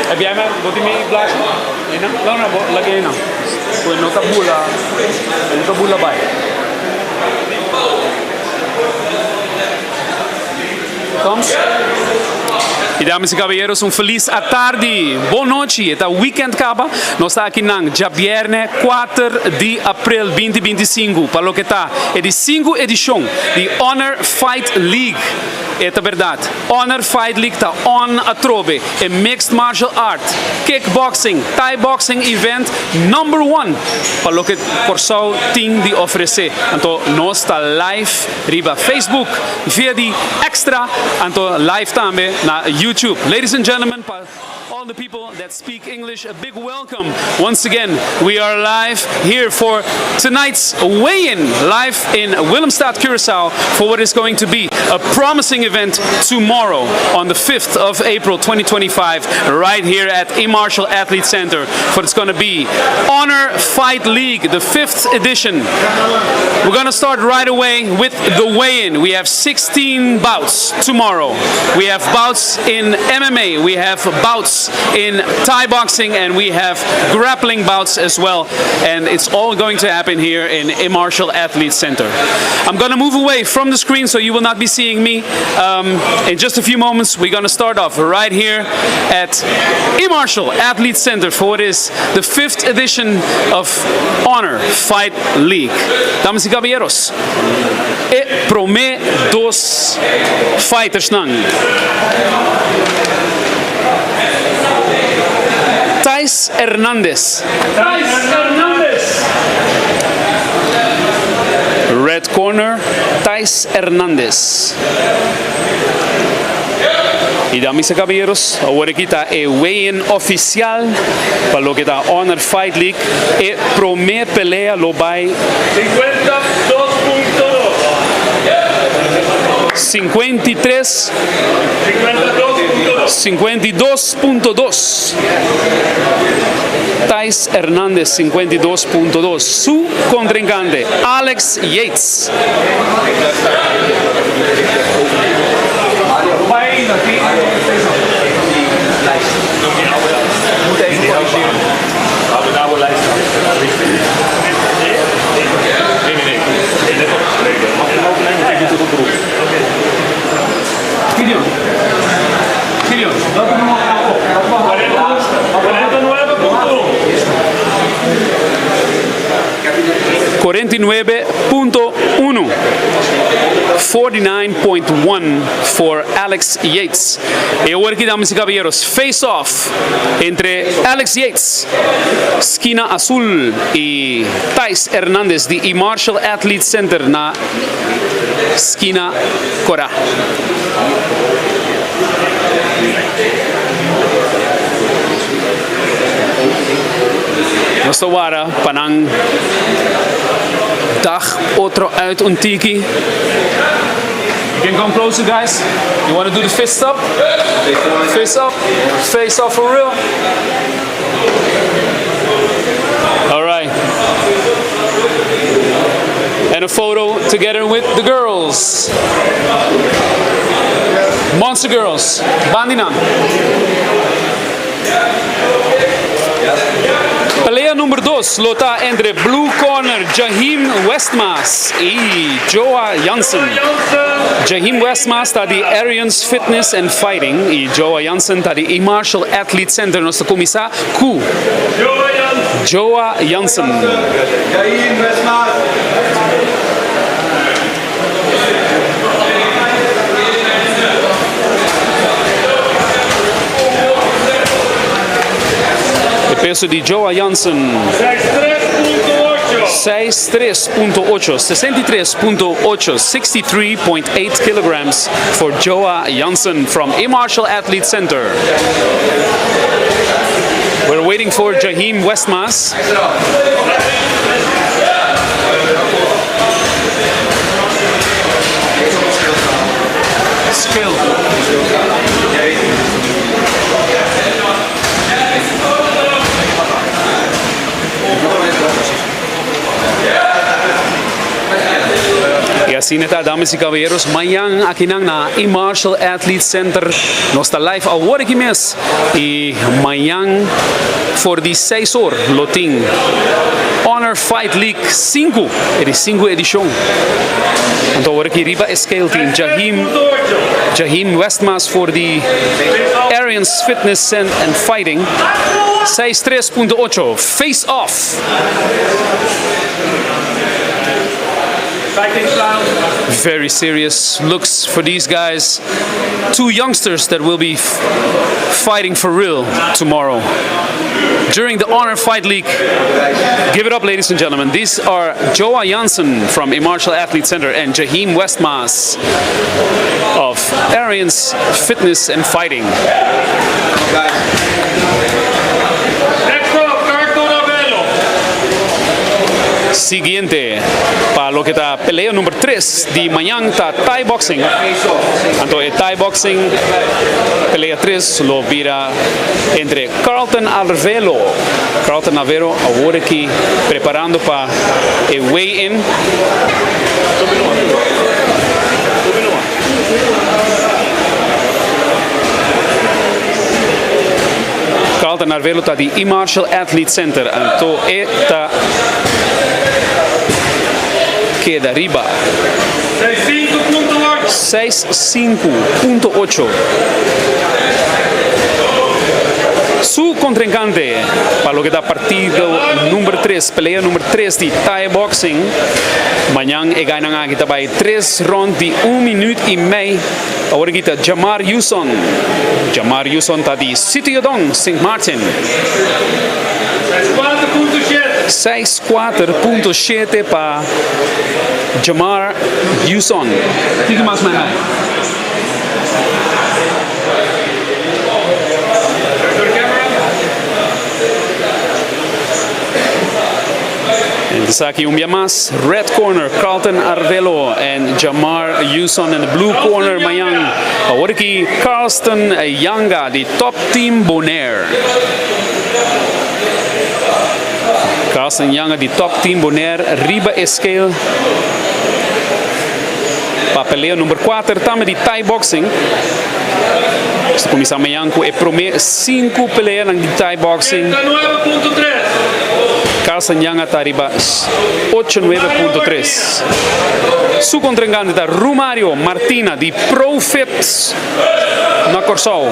Heb jij mij, wilt u mee blazen? No, lagay na. Kung no tabula bay. Comes. E damas e caballeros, feliz à tarde. Boa noite. Está weekend acaba. Nós está aqui na viernes 4 de abril 2025. Para o que está é de 5 edição de Honor Fight League. É a verdade. Honor Fight League está on a trove. É Mixed Martial Art, Kickboxing, Thai Boxing event number 1. Para o que Corsau tem de oferecer. Então, nós está live riba Facebook, via de extra. Então, live também na YouTube. Ladies and gentlemen, all the people that speak English, a big welcome. Once again, we are live here for tonight's weigh-in, live in Willemstad, Curaçao, for what is going to be a promising event tomorrow on the 5th of April 2025, right here at E-Martial Athlete Center. For it's going to be Honor Fight League, the 5th edition. We're going to start right away with the weigh-in. We have 16 bouts tomorrow. We have bouts in MMA, we have bouts in Thai boxing, and we have grappling bouts as well. And it's all going to happen here in E-Martial Athlete Center. I'm going to move away from the screen so you will not be seeing me. In just a few moments, we're going to start off right here at E-Martial Athlete Center for what is the 5th edition of Honor Fight League. Damas y caballeros, prome dos fighters nang. Thais Hernandez. Red corner, Thais Hernandez. Y damas y caballeros, ahora aquí está el weigh-in oficial para lo que está Honor Fight League. Y primer pelea lo va 52.2. Thais Hernandez 52.2. Su contrincante Alex Yates. Gideon, 49.1. 49.1 for Alex Yates. Y ahora aquí, damas y caballeros, face off entre Alex Yates, esquina azul, y Thais Hernandez de E-Martial Athlete Center na esquina cora. Nossa wara panang dag otro uit Untiki. You can come closer, guys. You want to do the fist up? Face up? Face up for real? All right. And a photo together with the girls. Monster Girls. Bandina. Pelea número 2 lota entre Blue Corner Jahim Westmas y Joa Jansen. Jahim Westmas está de Arians Fitness and Fighting y Joa Jansen está de E-Martial Athlete Center. Nuestra comisa Q. Joa Jansen. Jahim Westmas. Peso de Joa Jansen 63.8 kilograms for Joa Jansen from E-Martial Athlete Center. We're waiting for Jahim Westmas. Skill. así neta, dames y caballeros, mañana aquí na E-Martial Athlete Center nos está live al work mes y mañana voor die 6 uur loting Honor Fight League 5, er is 5 edition. En dan word ik hier bij scale team Jahim Westmaas voor die Arians Fitness and Fighting 6-3.8 face off. Very serious looks for these guys. 2 youngsters that will be fighting for real tomorrow during the Honor Fight League. Give it up, ladies and gentlemen. These are Joa Janssen from E-Martial Athlete Center and Jahim Westmaas of Arians Fitness and Fighting. Siguiente, para lo que está pelea número 3 de mañana está Thai Boxing. Entonces, Thai Boxing, pelea 3, lo vira entre Carlton Alvelo. Carlton Alvelo, ahora aquí preparando para el weigh-in. Carlton Alvelo está di E-Martial Athlete Center. Entonces, está queda arriba 6.5.8. Su contrincante para lo que da partido número 3, pelea número 3 de Thai Boxing. Mañana ganan aquí bij 3 rounds de 1 minuut y medio. Ahora kita Jamar Yuson. Jamar Yuson está de Sitiodong, St. Martin. 6.4.7 para Jamar Yuson. Diga más mañana. Entonces aquí un día más, red corner Carlton Alvelo and Jamar Yuson in the blue corner mañana. Ahora aquí Carlton Yanga, the top team Bonaire. Carlton Yanga, the top team Bonaire, riba scale. Para pelea número 4, estamos de Thai Boxing. Este comienza amanhã com o primeiro 5 peleas de Thai Boxing. 9.3. Carlton Yanga está arriba 89.3. Su contrincante está Romario Martina de Profit na Corsol.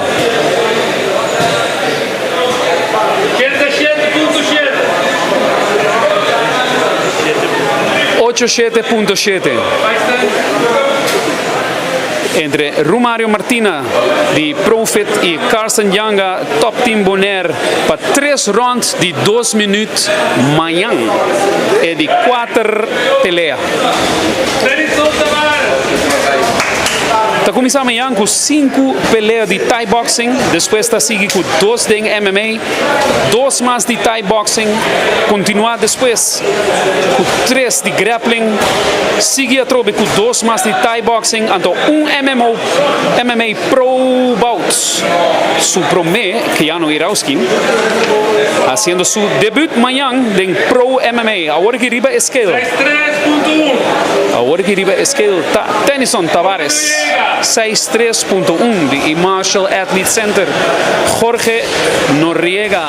87.7. Entre Romario Martina de Profit y Carlton Yanga, top team Bonaire, para 3 rounds de 2 minutos mañana y de 4 peleas. Está começando amanhã com 5 peleas de Thai Boxing, depois está seguir com 2 de MMA, 2 mais de Thai Boxing, continuar depois com 3 de Grappling, seguir a trobe com 2 mais de Thai Boxing, então MMA Pro Bout, su promé, que já não irá skin, haciendo su debut amanhã em Pro MMA, agora que riba scale. 3.1. Agora que riba scale está Tennyson Tavares. 6.3.1 de E-Martial Athlete Center. Jorge Noriega,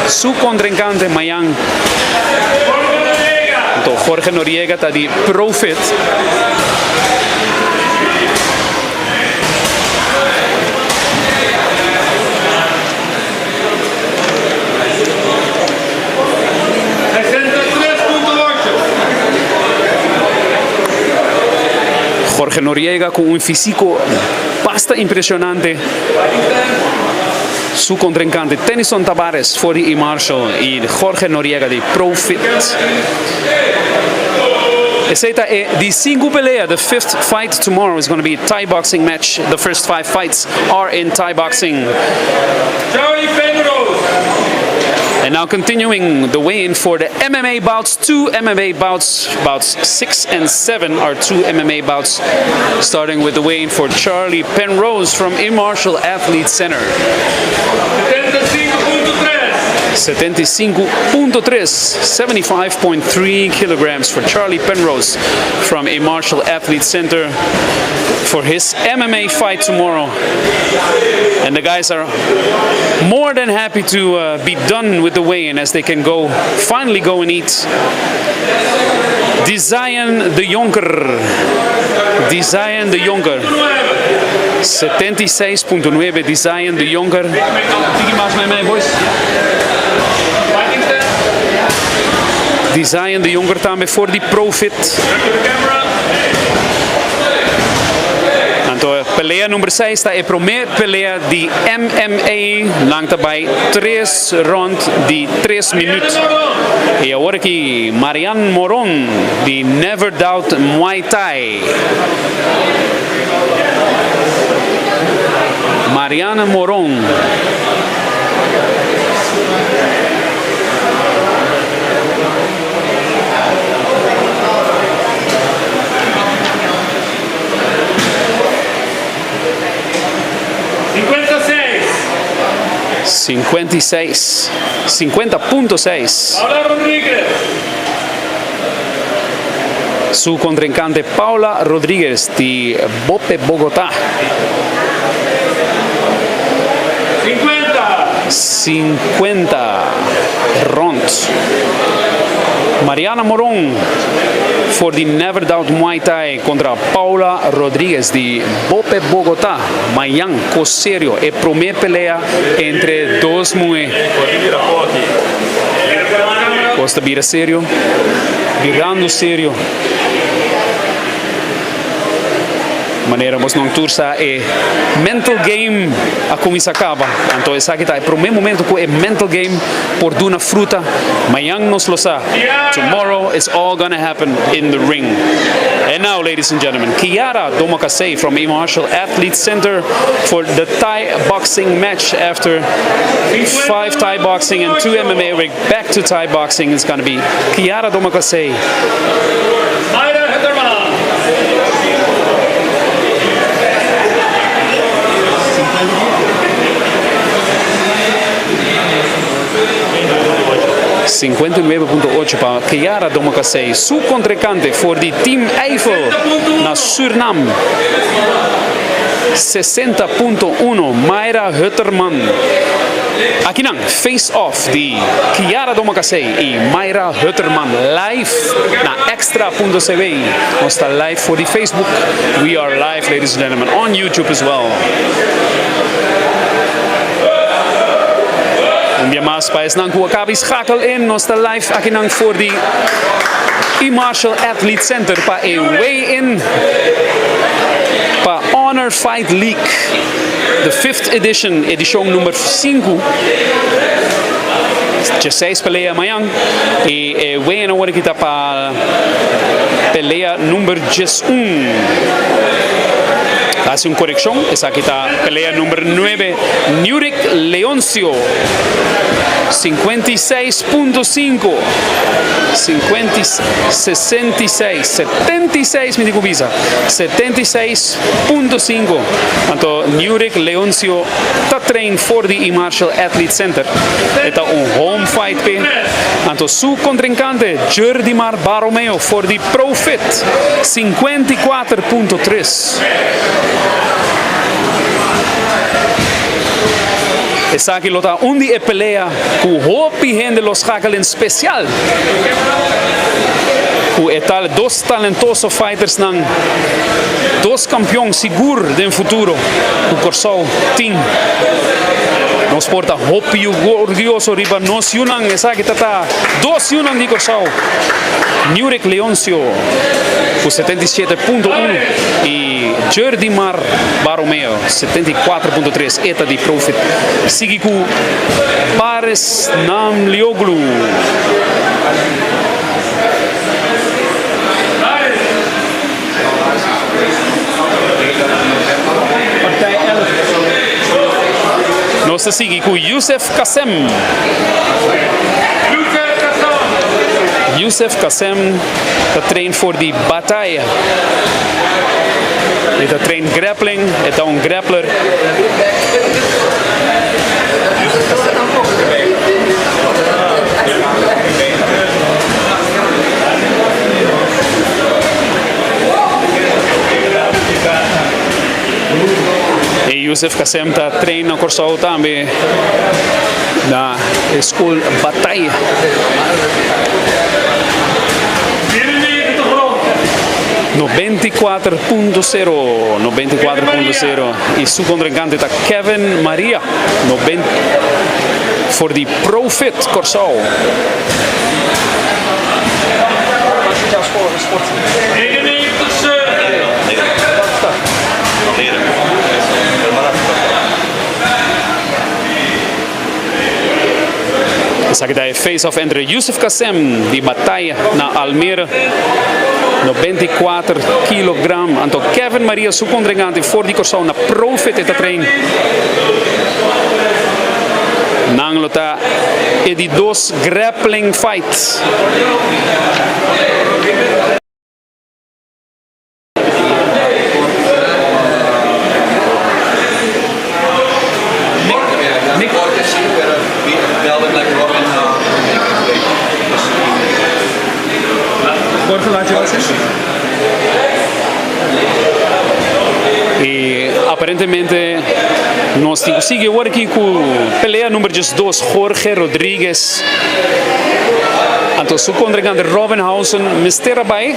su contrincante mañana. Entonces, Jorge Noriega está de Profit. Jorge Noriega con un físico bastante impresionante. Su contrincante Tennyson Tavares voor de E-Martial y Jorge Noriega de Profit. Esta es de 5 peleas. The 5th fight tomorrow is going to be a Thai boxing match. The first 5 fights are in Thai boxing. And now continuing the weigh-in for the MMA bouts, 2 MMA bouts, bouts 6 and 7 are 2 MMA bouts, starting with the weigh-in for Charlie Penrose from E-Martial Athlete Center. 75.3. 75.3, 75.3 kilograms for Charlie Penrose from a Martial Athlete Center for his MMA fight tomorrow. And the guys are more than happy to be done with the weigh-in as they can finally go and eat. Design de Jonker. Design de Jonker. 76.9 Design de Jonker. Design de Jonker também voor die profit. Pelea número 6 está a primeira pelea de MMA, lang daarbij 3 rounds de 3 minutos. E agora aqui, Mariana Moron, de Never Doubt Muay Thai. Mariana Moron. $50.6. Paula Rodríguez. Su contrincante Paula Rodríguez de Bope, Bogotá. 50 rounds. Mariana Moron voor die Never Doubt Muay Thai contra Paula Rodríguez de Bope, Bogotá. Mañana, serio, a primeira pelea entre dos mulheres. Costa vira sério, virando sério. Maneira nós não tursa é mental game a como isso acaba. Então essa aqui tá o primeiro momento que é mental game por duna fruta. Amanhã nos lo sa. Tomorrow it's all gonna happen in the ring. And now, ladies and gentlemen, Kiara Domakase from a Martial Athlete Center for the Thai boxing match after 5 Thai boxing and 2 MMA. We're back to Thai boxing. It's gonna be Kiara Domakase. 59.8 para Kiara Domakase. Su contrincante voor die Team Eiffel naar Suriname. 60.1 Mayra Hutterman. Aqui não, Face Off de Kiara Domakase e Mayra Hutterman live na extra.cv. Nós está live voor die Facebook. We are live, ladies and gentlemen, on YouTube as well. Via mais para esse nanku acaba schakel in. Nós está live aqui não voor die E-Martial Athlete Center para a weigh-in para Honor Fight League, the 5th edition, edição número 5. 16 pelea amanhã e weigh-in agora que está para pelea número 11. Hace una corrección, esa aquí está pelea número 9, Nurik Leoncio, 56.5, 76, me digo visa, 76.5. Tanto Nurik Leoncio está train for the E-Martial Athlete Center. Está un home fight pe. Tanto su contrincante Jordimar Baromeo for the Profit, 54.3. Essa aqui lota onde é pelea com hopi gente los schakelen especial. Com tal dos talentosos fighters nan dos campeões seguro do futuro. O Corsol team. Nos porta hopi glorioso riba nos yunan essa aqui tá dos yunan de Corsol. Nurik Leoncio com 77.1 e Jordimar Baromeo 74.3. Eta de Profit. Sigue com Pares Namlioglu. Nós sigue com Youssef Kassem. Youssef Kassem está train voor die batalha. Hij está train grappling, hij is een grappler. Yusuf Kasem está treinando Corsau também na escola Batalha. No 94.0 e su contrincante está Kevin Maria for the Profit Corsau. Essa aqui é face-off entre Yusuf Kasem de Batalha na Almere. 94 kg. Então Kevin Maria, su contrincante for the Corsau na Profit eta trein. Nanglo ta e di dos grappling fight. E aparentemente nós conseguimos agora aqui com pelea número 2, Jorge Rodrigues. Então, su contrincante Robinhausen mistera bai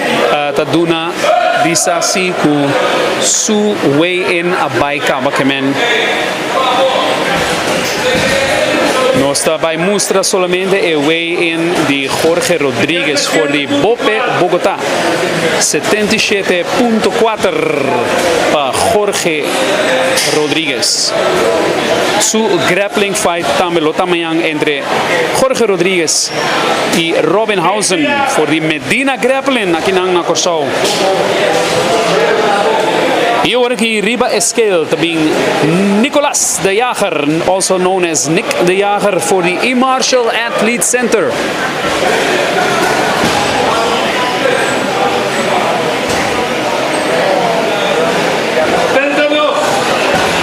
ta duna disa assim com su weigh-in a bai kaba kemen. Nós vai mostrar somente o weigh-in de Jorge Rodrigues for the Bope Bogotá. 77.4 para Jorge Rodrigues. Su grappling fight também lo tamanho entre Jorge Rodrigues e Robinhausen for the Medina Grappling aqui na Corsau. E agora aqui riba scale também Nicolas de Jager, also known as Nick de Jager for the E-Marshall Athlete Center.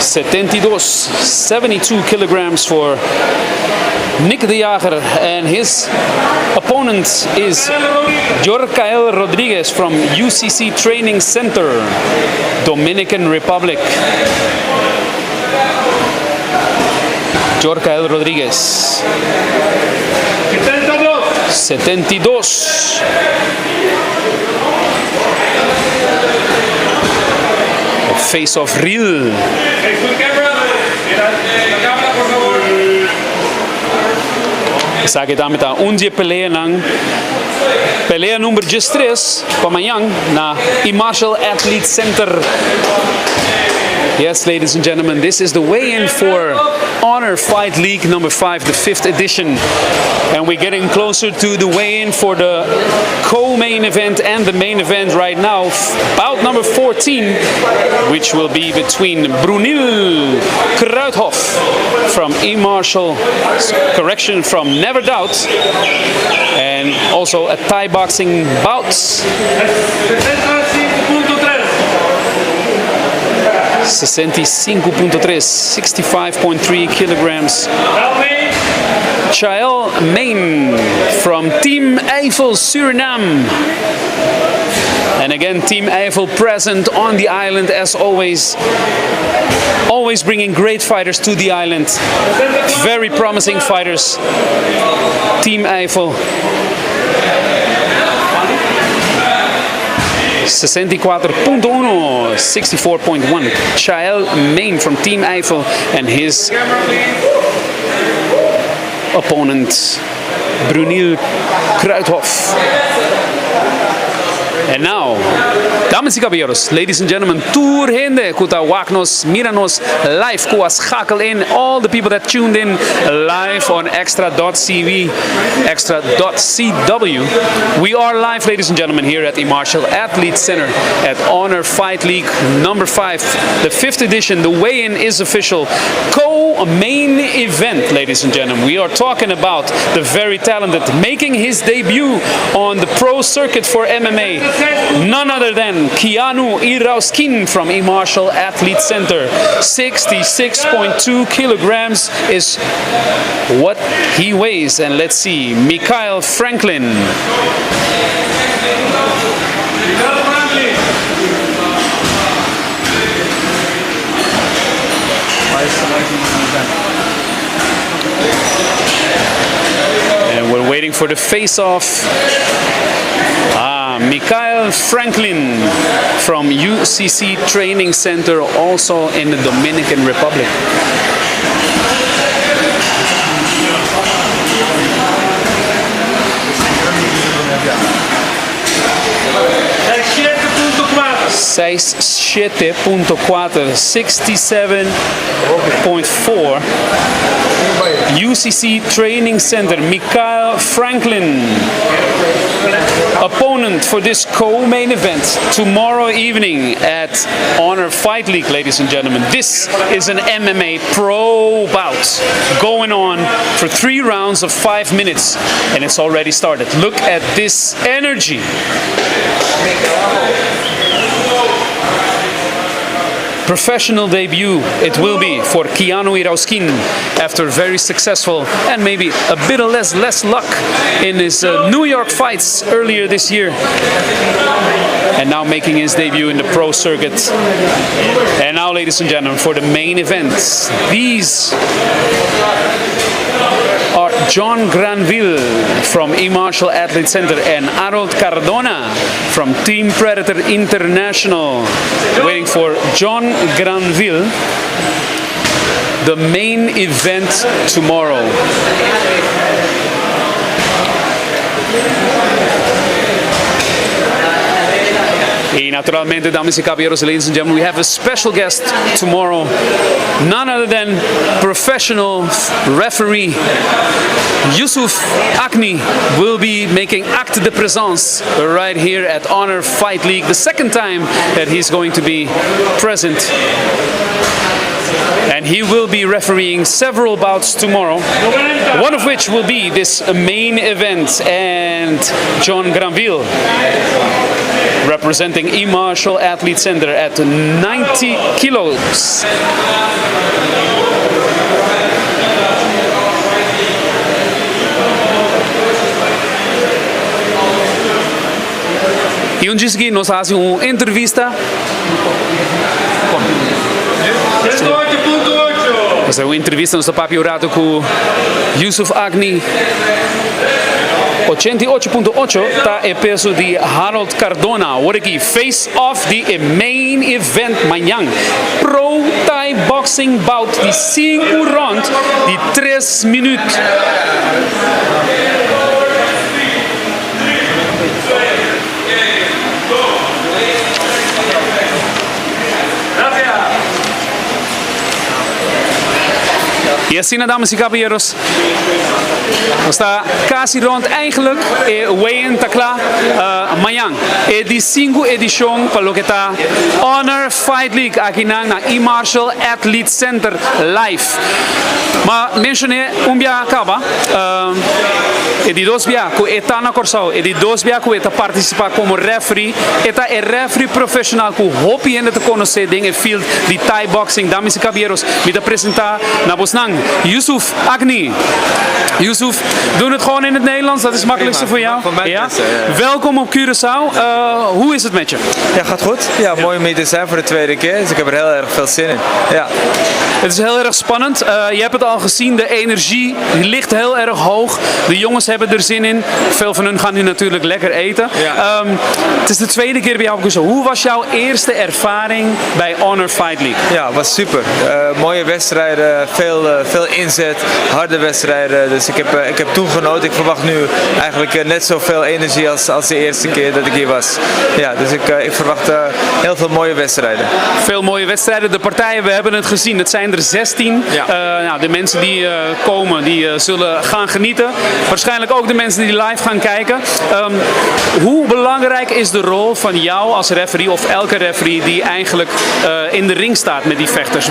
$72 kilograms for Nick de Jager, and his opponent is Jorkael Rodriguez from UCC Training Center, Dominican Republic. Jorkael Rodriguez. 72. Face of real. Essa aqui também está dia pelea lang. Pelea número 3 para amanhã na E-Marshall Athlete Center. Yes, ladies and gentlemen, this is the weigh-in for Honor Fight League number 5, the 5th edition. And we're getting closer to the weigh-in for the co-main event and the main event right now. Bout number 14, which will be between Brunil Kruithof from E-Marshall, correction, from Never Doubt, and also a Thai boxing bout. 65.3 kilograms. Chael Main from Team Eiffel, Suriname. And again, Team Eiffel present on the island as always. Always bringing great fighters to the island. Very promising fighters. Team Eiffel. 64.1, 64.1. Chael Main from Team Eiffel and his opponent Brunil Kruithof. And now, dames y caballeros, ladies and gentlemen, tour gente, kuta waknos, miranos, live, kuas schakel in, all the people that tuned in live on extra.cw, extra.cw. We are live, ladies and gentlemen, here at the Marshall Athlete Center at Honor Fight League number 5, the 5th edition. The weigh-in is official. Co-main event, ladies and gentlemen. We are talking about the very talented, making his debut on the pro circuit for MMA. None other than Keanu Irauskin from E-Marshall Athlete Center. 66.2 kilograms is what he weighs. And let's see, Mikhail Franklin. for the face-off. Mikhail Franklin from UCC Training Center, also in the Dominican Republic. Seis 7.4, 67.4. UCC Training Center, Mikhail Franklin. Opponent for this co-main event tomorrow evening at Honor Fight League, ladies and gentlemen. This is an MMA pro bout going on for 3 rounds of 5 minutes, and it's already started. Look at this energy. Professional debut it will be for Keanu Irauskin after very successful and maybe a bit of less luck in his New York fights earlier this year, and now making his debut in the pro circuit. And now, ladies and gentlemen, for the main event, these are John Granville from E-Martial Athlete Center and Harold Cardona from Team Predator International. Waiting for John Granville, the main event tomorrow. Y naturalmente, damas y caballeros, ladies and gentlemen, we have a special guest tomorrow. None other than professional referee Yusuf Akni will be making acte de présence right here at Honor Fight League. The second time that he's going to be present. And he will be refereeing several bouts tomorrow, one of which will be this main event. And John Granville, representing E-Martial Athlete Center at 90 kilos. E um dia seguinte nós fazemos uma entrevista. Nós uma entrevista no Papi Urato com Yusuf Agni. 88.8 está o peso de Harold Cardona. Agora aqui, face off the main event amanhã. Pro Thai Boxing Bout de 5 rounds de 3 minutos. E assim, dames e caballeros, está quase rond eigenlijk weigh-in tá klaar amanhã. É de 5 edição para o que está Honor Fight League aqui na E-Martial Athlete Center live. Mas mencionei dia acaba e de 2 dia que está na Corsau e de 2 dia que está participar como referee. Está é referee profissional que hoop ainda te conhecer em field de Thai boxing. Dames e caballeros, me te apresentar na Bosnang. Yusuf Agni. Yusuf, doen het gewoon in het Nederlands, dat is het makkelijkste voor jou. Ja? Welkom op Curaçao. Hoe is het met je? Ja, gaat goed. Ja, mooi om hier te zijn voor de tweede keer, dus ik heb er heel erg veel zin in. Ja. Het is heel erg spannend. Je hebt het al gezien, de energie ligt heel erg hoog. De jongens hebben er zin in. Veel van hun gaan nu natuurlijk lekker eten. Ja. Het is de tweede keer bij jou op Curaçao. Hoe was jouw eerste ervaring bij Honor Fight League? Ja, was super. Mooie wedstrijden, veel inzet, harde wedstrijden. Dus ik heb toen genoten. Ik verwacht nu eigenlijk net zoveel energie als de eerste keer dat ik hier was. Ja, dus ik verwacht heel veel mooie wedstrijden. Veel mooie wedstrijden. De partijen, we hebben het gezien. Het zijn er 16. Ja. Nou, de mensen die komen, die zullen gaan genieten. Waarschijnlijk ook de mensen die live gaan kijken. Hoe belangrijk is de rol van jou als referee of elke referee die eigenlijk in de ring staat met die vechters?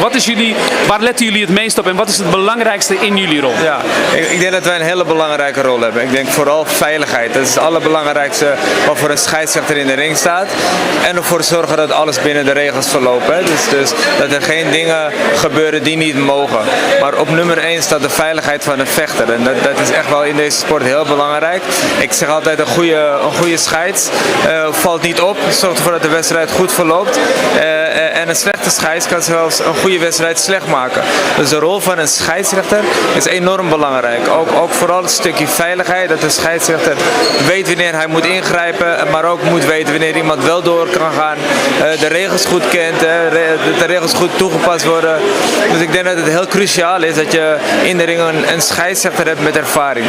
Waar letten jullie het meest op en wat is het belangrijkste in jullie rol? Ja, ik denk dat wij een hele belangrijke rol hebben. Ik denk vooral veiligheid. Dat is het allerbelangrijkste wat voor een scheidsrechter in de ring staat. En ervoor zorgen dat alles binnen de regels verloopt. Hè. Dus dat er geen dingen gebeuren die niet mogen. Maar op nummer 1 staat de veiligheid van de vechter. En dat is echt wel in deze sport heel belangrijk. Ik zeg altijd een goede scheids valt niet op. Zorgt ervoor dat de wedstrijd goed verloopt. En een slechte scheids kan zelfs een goede wedstrijd slecht maken. Dus de rol van een scheidsrechter is enorm belangrijk. Ook vooral het stukje veiligheid, dat de scheidsrechter weet wanneer hij moet ingrijpen, maar ook moet weten wanneer iemand wel door kan gaan. De regels goed kent, dat de regels goed toegepast worden. Dus ik denk dat het heel cruciaal is dat je in de ring een scheidsrechter hebt met ervaring.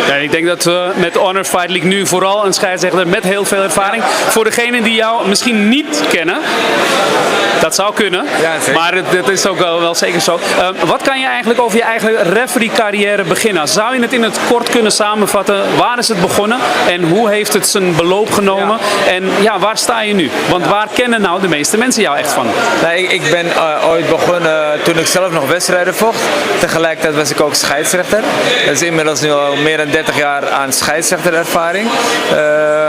Ja, ik denk dat we met Honor Fight League nu vooral een scheidsrechter met heel veel ervaring. Voor degenen die jou misschien niet kennen, dat zou kunnen, maar het is ook wel zeker zo. Wat kan je eigenlijk over je eigen referee carrière beginnen? Zou je het in het kort kunnen samenvatten? Waar is het begonnen en hoe heeft het zijn beloop genomen? En ja, waar sta je nu? Want waar kennen nou de meeste mensen jou echt van? Nou, ik ben ooit begonnen toen ik zelf nog wedstrijden vocht. Tegelijkertijd was ik ook scheidsrechter. Dat is inmiddels nu al meer dan 30 jaar aan scheidsrechterervaring.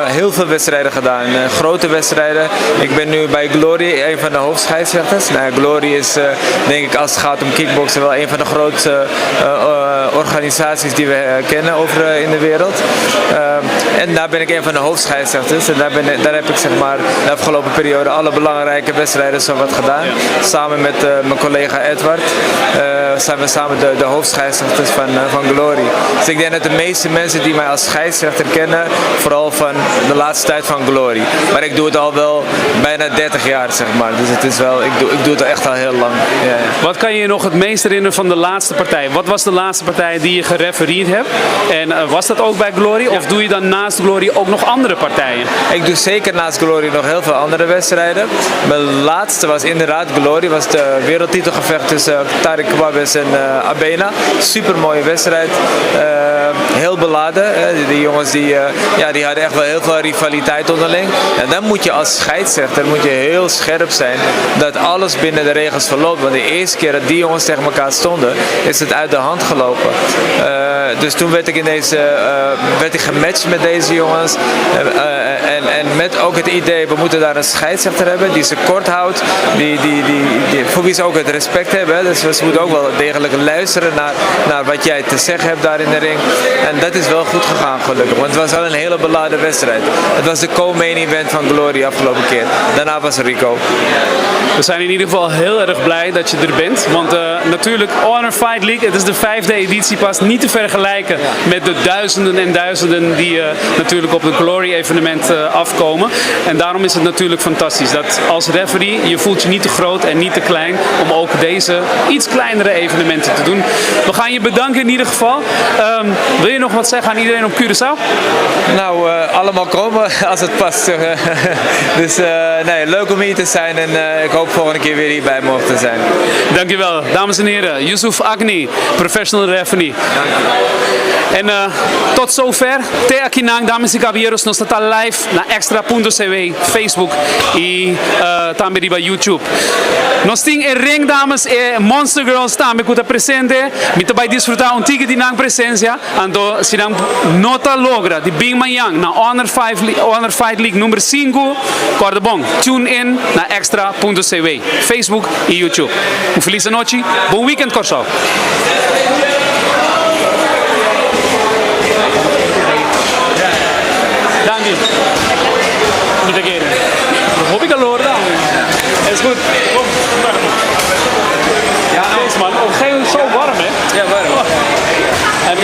Heel veel wedstrijden gedaan, grote wedstrijden. Ik ben nu bij Glory een van de hoofdscheidsrechters. Nou, Glory is denk ik als het gaat om kickboksen wel een van de grootste organisaties die we kennen in de wereld. En daar ben ik een van de hoofdscheidsrechters. En daar heb ik zeg maar de afgelopen periode alle belangrijke wedstrijden zo wat gedaan. Samen met mijn collega Edward zijn we samen de hoofdscheidsrechters van Glory. Dus ik denk dat de meeste mensen die mij als scheidsrechter kennen, vooral van de laatste tijd van Glory. Maar ik doe het al wel bijna 30 jaar zeg maar. Dus het is wel, ik doe het echt al heel lang. Ja. Wat kan je je nog het meest herinneren van de laatste partij? Wat was de laatste partij die je gerefereerd hebt? En was dat ook bij Glory? Of doe je dan naast Glory ook nog andere partijen? Ik doe zeker naast Glory nog heel veel andere wedstrijden. Mijn laatste was inderdaad Glory. Was de wereldtitelgevecht tussen Tariq Kwabes en Abena. Super mooie wedstrijd. Heel beladen. Die jongens die hadden echt wel heel veel rivaliteit onderling. En dan moet je als scheidsrechter heel scherp zijn dat alles binnen de regels verloopt. Want de eerste keer dat die jongens tegen elkaar stonden, is het uit de hand gelopen. Dus toen werd ik gematcht met deze jongens. En met ook het idee, we moeten daar een scheidsrechter hebben die ze kort houdt. Voor wie ze ook het respect hebben. Dus ze moeten ook wel degelijk luisteren naar wat jij te zeggen hebt daar in de ring. En dat is wel goed gegaan gelukkig. Want het was wel een hele beladen wedstrijd. Het was de co-main event van Glory afgelopen keer. Daarna was Rico. We zijn in ieder geval heel erg blij dat je er bent. Want natuurlijk, Honor Fight League, het is de 5e editie pas, niet te vergelijken met de duizenden en duizenden die natuurlijk op het Glory evenement afkomen. En daarom is het natuurlijk fantastisch dat als referee, je voelt je niet te groot en niet te klein om ook deze iets kleinere evenementen te doen. We gaan je bedanken in ieder geval. Wil je nog wat zeggen aan iedereen op Curaçao? Nou, allemaal komen als het past. Dus nee, leuk om hier te zijn en ik hoop volgende keer weer hierbij mogen te zijn. Dankjewel, dames en heren. Yusuf Agni, professional referee. En tot zover. Te aqui nang, dames e caballeros, nos está live na extra.cw, Facebook e também bij YouTube. Nós temos em ring, dames e Monster Girls também que está presente. Mita vai desfrutar tique de nang presença. Ando se nang nota logra de bem manhã na Honor Fight League número 5. Corda bom. Tune in na extra.cw, Facebook e YouTube. Feliz noite, bom weekend, Corsal. Danke. Bitte gehen. Hop ik al hoor dan. Is goed. Kom. Ja, man. Op een gegeven moment zo warm, hè? Ja, warm. En